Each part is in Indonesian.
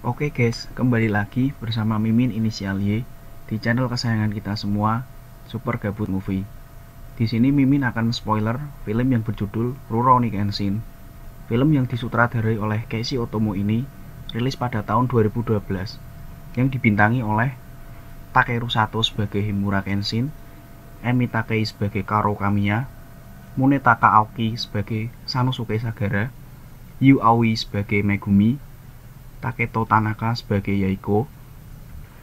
Oke guys, kembali lagi bersama Mimin inisial Y di channel kesayangan kita semua, Super Gabut Movie. Di sini Mimin akan spoiler film yang berjudul Rurouni Kenshin. Film yang disutradarai oleh Keiichi Otomo ini rilis pada tahun 2012, yang dibintangi oleh Takeru Sato sebagai Himura Kenshin, Emi Takei sebagai Karo Kamiya, Munetaka Aoki sebagai Sanosuke Sagara, Yu Aoi sebagai Megumi, Taketo Tanaka sebagai Yaiko,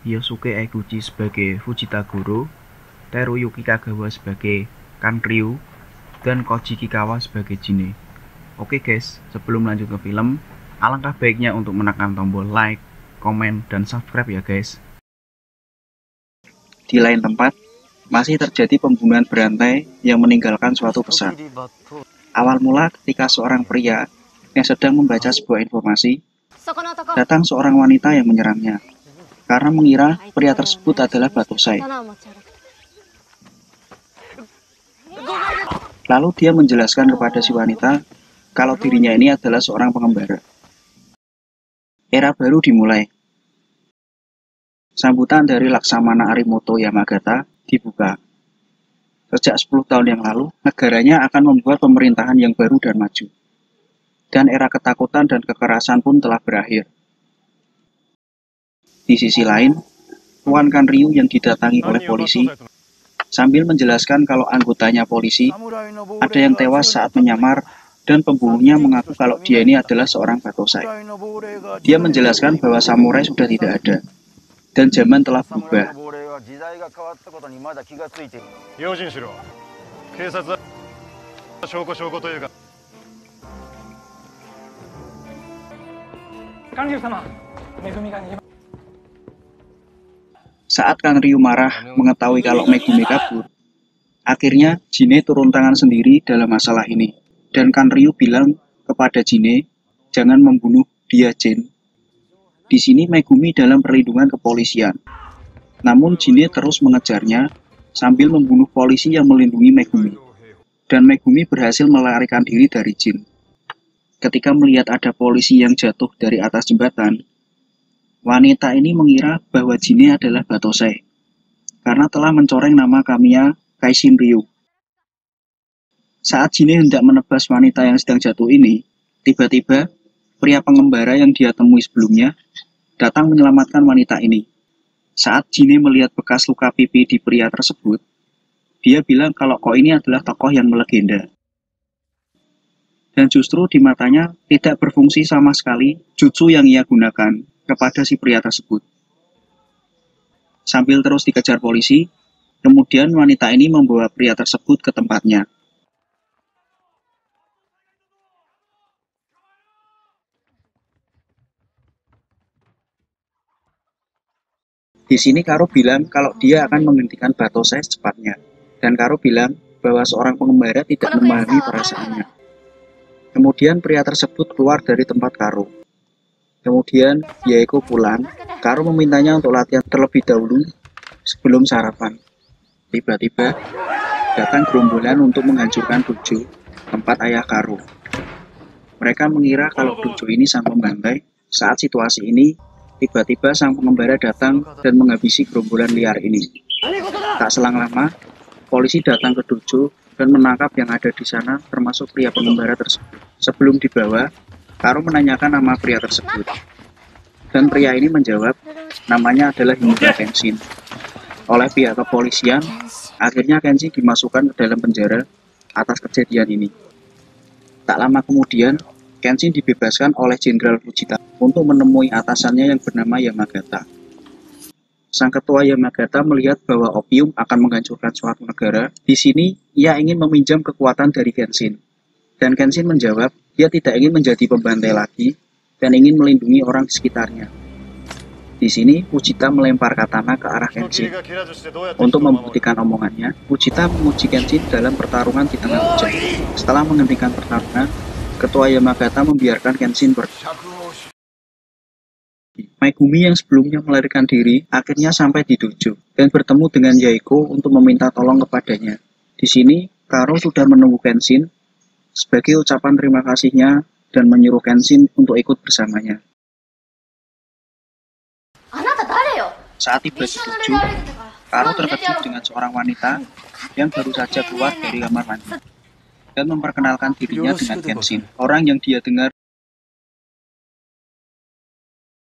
Yosuke Eguchi sebagai Fujita Goro, Teruyuki Kagawa sebagai Kanryu, dan Koji Kikawa sebagai Jine. Oke guys, sebelum lanjut ke film, alangkah baiknya untuk menekan tombol like, komen, dan subscribe ya guys. Di lain tempat, masih terjadi pembunuhan berantai yang meninggalkan suatu pesan. Awal mula ketika seorang pria yang sedang membaca sebuah informasi, datang seorang wanita yang menyerangnya, karena mengira pria tersebut adalah Batosai. Lalu dia menjelaskan kepada si wanita kalau dirinya ini adalah seorang pengembara. Era baru dimulai. Sambutan dari Laksamana Arimoto Yamagata dibuka. Sejak 10 tahun yang lalu, negaranya akan membuat pemerintahan yang baru dan maju. Dan era ketakutan dan kekerasan pun telah berakhir. Di sisi lain, Tuan Kanryu yang didatangi oleh polisi sambil menjelaskan kalau anggotanya polisi ada yang tewas saat menyamar dan pembunuhnya mengaku kalau dia ini adalah seorang Batosai. Dia menjelaskan bahwa samurai sudah tidak ada dan zaman telah berubah. Saat Kanryu marah mengetahui kalau Megumi kabur, akhirnya Jine turun tangan sendiri dalam masalah ini. Dan Kanryu bilang kepada Jine, jangan membunuh dia, Jin. Di sini Megumi dalam perlindungan kepolisian. Namun Jine terus mengejarnya sambil membunuh polisi yang melindungi Megumi. Dan Megumi berhasil melarikan diri dari Jin. Ketika melihat ada polisi yang jatuh dari atas jembatan, wanita ini mengira bahwa Jine adalah Batosai karena telah mencoreng nama Kamiya Kaishinryu. Saat Jine hendak menebas wanita yang sedang jatuh ini, tiba-tiba pria pengembara yang dia temui sebelumnya datang menyelamatkan wanita ini. Saat Jine melihat bekas luka pipi di pria tersebut, dia bilang kalau kok ini adalah tokoh yang melegenda. Dan justru di matanya tidak berfungsi sama sekali jutsu yang ia gunakan kepada si pria tersebut. Sambil terus dikejar polisi, kemudian wanita ini membawa pria tersebut ke tempatnya. Di sini Karo bilang kalau dia akan menghentikan Batosai secepatnya. Dan Karo bilang bahwa seorang pengembara tidak memahami perasaannya. Kemudian pria tersebut keluar dari tempat Karo. Kemudian Yaiko pulang. Karo memintanya untuk latihan terlebih dahulu sebelum sarapan. Tiba-tiba datang gerombolan untuk menghancurkan dojo tempat ayah Karo. Mereka mengira kalau dojo ini sang pembantai. Saat situasi ini, tiba-tiba sang pengembara datang dan menghabisi gerombolan liar ini. Tak selang lama, polisi datang ke dojo dan menangkap yang ada di sana termasuk pria pengembara tersebut. Sebelum dibawa, Karo menanyakan nama pria tersebut. Dan pria ini menjawab, namanya adalah Himura Kenshin. Oleh pihak kepolisian, akhirnya Kenshin dimasukkan ke dalam penjara atas kejadian ini. Tak lama kemudian, Kenshin dibebaskan oleh Jenderal Fujita untuk menemui atasannya yang bernama Yamagata. Sang ketua Yamagata melihat bahwa opium akan menghancurkan suatu negara. Di sini, ia ingin meminjam kekuatan dari Kenshin. Dan Kenshin menjawab, dia tidak ingin menjadi pembantai lagi dan ingin melindungi orang di sekitarnya. Di sini, Fujita melempar katana ke arah Kenshin. Untuk membuktikan omongannya, Fujita menguji Kenshin dalam pertarungan di tengah hujan. Setelah menghentikan pertarungan, Ketua Yamagata membiarkan Kenshin pergi. Megumi yang sebelumnya melarikan diri akhirnya sampai di dojo dan bertemu dengan Yaiko untuk meminta tolong kepadanya. Di sini, Karo sudah menunggu Kenshin sebagai ucapan terima kasihnya dan menyuruh Kenshin untuk ikut bersamanya. Saat tiba di Dojo, Karo terkejut dengan seorang wanita yang baru saja keluar dari kamar mandi dan memperkenalkan dirinya dengan Kenshin, orang yang dia dengar